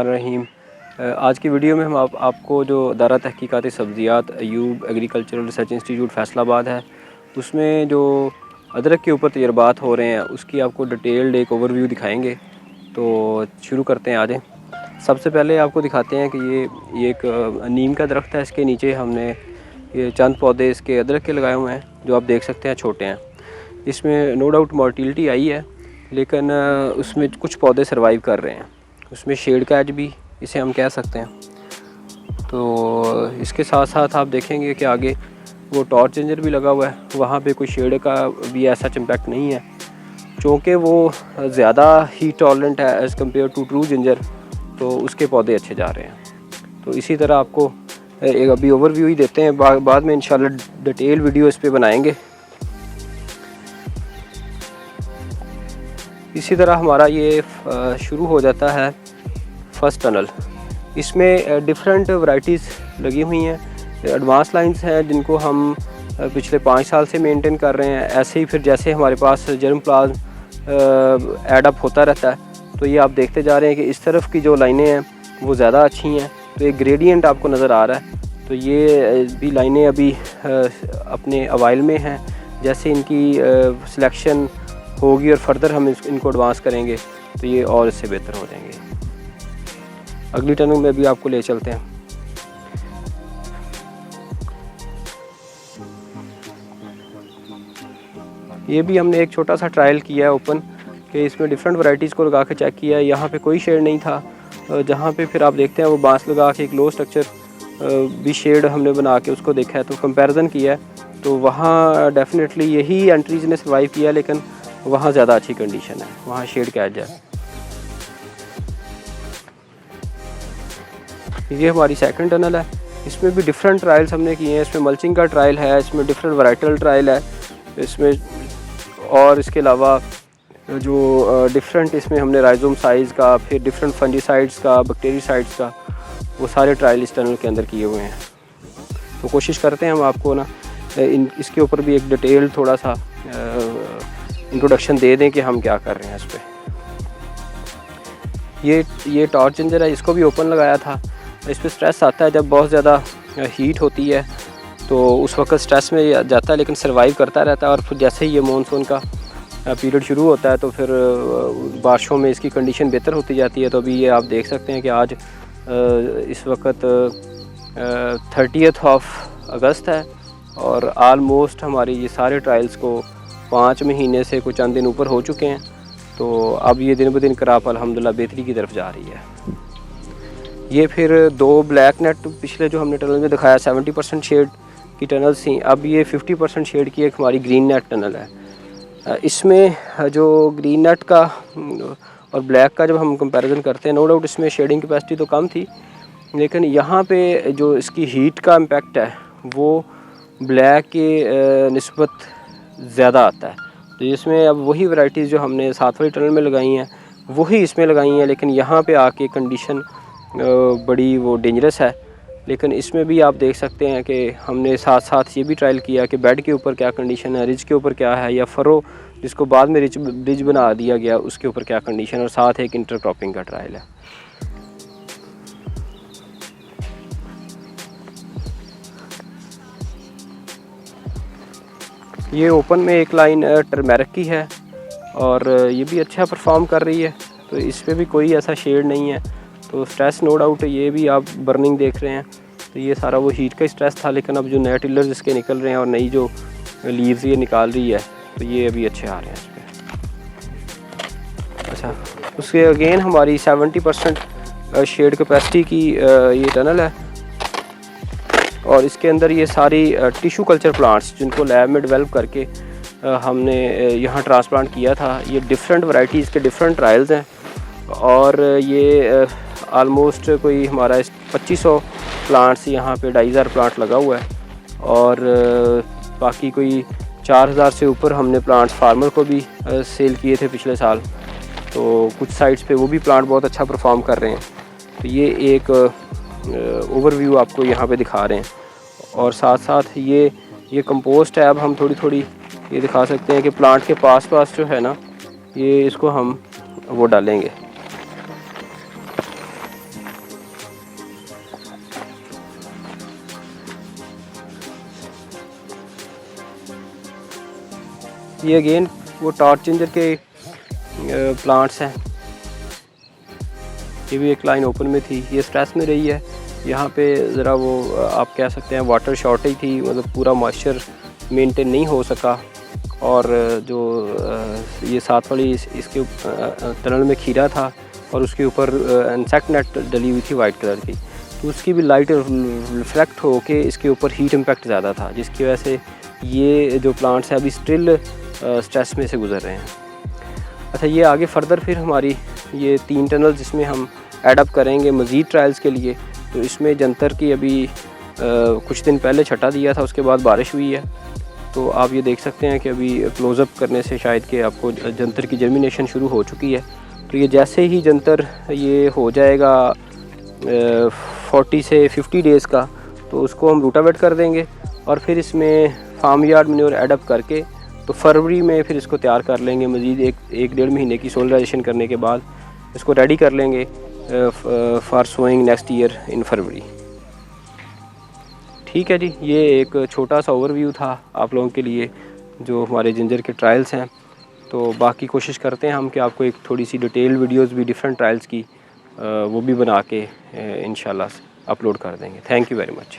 रहीम। आज की वीडियो में हम आपको जो दारा तहकीकात सब्ज़ियात Ayub Agricultural Research Institute Faisalabad है, उसमें जो अदरक के ऊपर तजर्बात हो रहे हैं उसकी आपको डिटेल्ड एक ओवरव्यू दिखाएंगे। तो शुरू करते हैं। आ जाएं। सबसे पहले आपको दिखाते हैं कि ये एक नीम का दरख्त है। इसके नीचे हमने ये चंद पौधे इसके अदरक के लगाए हुए हैं, जो आप देख सकते हैं छोटे हैं। इसमें नो डाउट मोर्टिलिटी आई है, लेकिन उसमें कुछ पौधे सर्वाइव कर रहे हैं। उसमें शेड का एज भी इसे हम कह सकते हैं। तो इसके साथ साथ आप देखेंगे कि आगे वो टॉर्च जिंजर भी लगा हुआ है, वहाँ पे कोई शेड का भी ऐसा इम्पैक्ट नहीं है, चूँकि वो ज़्यादा हीट टॉलरेंट है as compare to true ginger, तो उसके पौधे अच्छे जा रहे हैं। तो इसी तरह आपको एक अभी ओवरव्यू ही देते हैं, बाद में इंशाल्लाह डिटेल वीडियो इस पे बनाएंगे। इसी तरह हमारा ये शुरू हो जाता है फर्स्ट टनल। इसमें डिफरेंट वैरायटीज़ लगी हुई हैं। एडवांस लाइंस हैं जिनको हम पिछले 5 साल से मेंटेन कर रहे हैं। ऐसे ही फिर जैसे हमारे पास जर्म प्लाज्म एडअप होता रहता है, तो ये आप देखते जा रहे हैं कि इस तरफ की जो लाइनें हैं वो ज़्यादा अच्छी हैं। तो एक ग्रेडियंट आपको नज़र आ रहा है। तो ये भी लाइनें अभी अपने अवाइल में हैं। जैसे इनकी सिलेक्शन होगी और फर्दर हम इनको एडवांस करेंगे तो ये और इससे बेहतर हो जाएंगे। अगली टनल में भी आपको ले चलते हैं। ये भी हमने एक छोटा सा ट्रायल किया है ओपन, कि इसमें डिफरेंट वैरायटीज़ को लगा के चेक किया है। यहाँ पे कोई शेड नहीं था, जहाँ पे फिर आप देखते हैं वो बांस लगा के एक लो स्ट्रक्चर भी शेड हमने बना के उसको देखा है, तो कंपैरिजन किया है। तो वहाँ डेफिनेटली यही एंट्रीज ने सर्वाइव किया, लेकिन वहाँ ज़्यादा अच्छी कंडीशन है, वहाँ शेड का एज है। ये हमारी सेकंड टनल है। इसमें भी डिफरेंट ट्रायल्स हमने किए हैं। इसमें मल्चिंग का ट्रायल है, इसमें डिफरेंट वैराइटल ट्रायल है इसमें, और इसके अलावा जो डिफरेंट इसमें हमने राइजोम साइज़ का, फिर डिफरेंट फंजीसाइड्स का, बैक्टीरियासाइड्स का, वो सारे ट्रायल इस टनल के अंदर किए हुए हैं। तो कोशिश करते हैं हम आपको ना इसके ऊपर भी एक डिटेल थोड़ा सा इंट्रोडक्शन दे दें कि हम क्या कर रहे हैं इस पर। ये टॉर्च जिंजर है, इसको भी ओपन लगाया था। इस पर स्ट्रेस आता है जब बहुत ज़्यादा हीट होती है, तो उस वक्त स्ट्रेस में जाता है, लेकिन सर्वाइव करता रहता है। और फिर जैसे ही ये मानसून का पीरियड शुरू होता है तो फिर बारिशों में इसकी कंडीशन बेहतर होती जाती है। तो अभी ये आप देख सकते हैं कि आज इस वक्त 30 अगस्त है, और आलमोस्ट हमारी ये सारे ट्रायल्स को 5 महीने से कुछ चंद दिन ऊपर हो चुके हैं। तो अब ये दिन ब दिन क्रॉप अल्हम्दुलिल्लाह बेहतरी की तरफ जा रही है। ये फिर 2 ब्लैक नेट पिछले जो हमने टनल में दिखाया 70% शेड की टनल्स थी, अब ये 50% शेड की एक हमारी ग्रीन नेट टनल है। इसमें जो ग्रीन नेट का और ब्लैक का जब हम कंपैरिजन करते हैं, नो डाउट इसमें शेडिंग कैपेसिटी तो कम थी, लेकिन यहाँ पे जो इसकी हीट का इम्पैक्ट है वो ब्लैक के निस्बत ज़्यादा आता है। तो इसमें अब वही वैरायटीज़ जो हमने 7 वाली टनल में लगाई हैं वही इसमें लगाई हैं, लेकिन यहाँ पे आके कंडीशन बड़ी वो डेंजरस है। लेकिन इसमें भी आप देख सकते हैं कि हमने साथ साथ ये भी ट्रायल किया कि बेड के ऊपर क्या कंडीशन है, रिज के ऊपर क्या है, या फरो जिसको बाद में रिज बना दिया गया उसके ऊपर क्या कंडीशन, और साथ एक इंटरक्रॉपिंग का ट्रायल है। ये ओपन में एक लाइन टर्मेरिक की है, और ये भी अच्छा परफॉर्म कर रही है। तो इस पर भी कोई ऐसा शेड नहीं है, तो स्ट्रेस नो डाउट ये भी आप बर्निंग देख रहे हैं। तो ये सारा वो हीट का स्ट्रेस था, लेकिन अब जो नए टिलर्स इसके निकल रहे हैं और नई जो लीव्स ये निकाल रही है, तो ये अभी अच्छे आ रहे हैं इस पर। अच्छा, उसके अगेन हमारी 70% शेड कैपेसिटी की ये टनल है, और इसके अंदर ये सारी टिशू कल्चर प्लांट्स जिनको लैब में डेवलप करके हमने यहाँ ट्रांसप्लांट किया था। ये डिफरेंट वैरायटीज़ के डिफरेंट ट्रायल्स हैं, और ये आलमोस्ट कोई हमारा 2500 प्लांट्स यहाँ पे 2500 प्लांट लगा हुआ है, और बाकी कोई 4000 से ऊपर हमने प्लांट्स फार्मर को भी सेल किए थे पिछले साल। तो कुछ साइट्स पे वो भी प्लांट बहुत अच्छा परफॉर्म कर रहे हैं। तो ये एक ओवरव्यू आपको यहाँ पे दिखा रहे हैं, और साथ साथ ये कंपोस्ट है। अब हम थोड़ी थोड़ी ये दिखा सकते हैं कि प्लांट के पास जो है ना, ये इसको हम वो डालेंगे, ये अगेन वो टॉर्च जिंजर के प्लांट्स हैं। ये भी एक लाइन ओपन में थी, ये स्ट्रेस में रही है। यहाँ पे ज़रा वो आप कह सकते हैं वाटर शॉर्टेज थी, मतलब पूरा मॉइस्चर मेंटेन नहीं हो सका। और जो ये साथ वाली इसके टनल में खीरा था और उसके ऊपर इंसेक्ट नेट डली हुई थी वाइट कलर की, तो उसकी भी लाइट रिफ्लेक्ट हो के इसके ऊपर हीट इम्पैक्ट ज़्यादा था, जिसकी वजह से ये जो प्लांट्स हैं अभी स्टिल स्ट्रेस में से गुजर रहे हैं। अच्छा, ये आगे फर्दर फिर हमारी ये 3 टनल जिसमें हम एडअप करेंगे मज़ीद ट्रायल्स के लिए, तो इसमें जंतर की अभी कुछ दिन पहले छटा दिया था, उसके बाद बारिश हुई है। तो आप ये देख सकते हैं कि अभी क्लोज़अप करने से शायद कि आपको जंतर की जर्मिनेशन शुरू हो चुकी है। तो ये जैसे ही जंतर ये हो जाएगा 40 से 50 डेज़ का, तो उसको हम रूटावेट कर देंगे और फिर इसमें फार्म यार्ड मैन्योर एडअप करके तो फरवरी में फिर इसको तैयार कर लेंगे। मज़ीद एक डेढ़ महीने की सोलराइजेशन करने के बाद इसको रेडी कर लेंगे for sowing next year in फरवरी। ठीक है जी, ये एक छोटा सा ओवरव्यू था आप लोगों के लिए जो हमारे जिंजर के ट्रायल्स हैं। तो बाकी कोशिश करते हैं हम कि आपको एक थोड़ी सी डिटेल वीडियोस भी डिफरेंट ट्रायल्स की वो भी बना के इंशाल्लाह अपलोड कर देंगे। Thank you very much.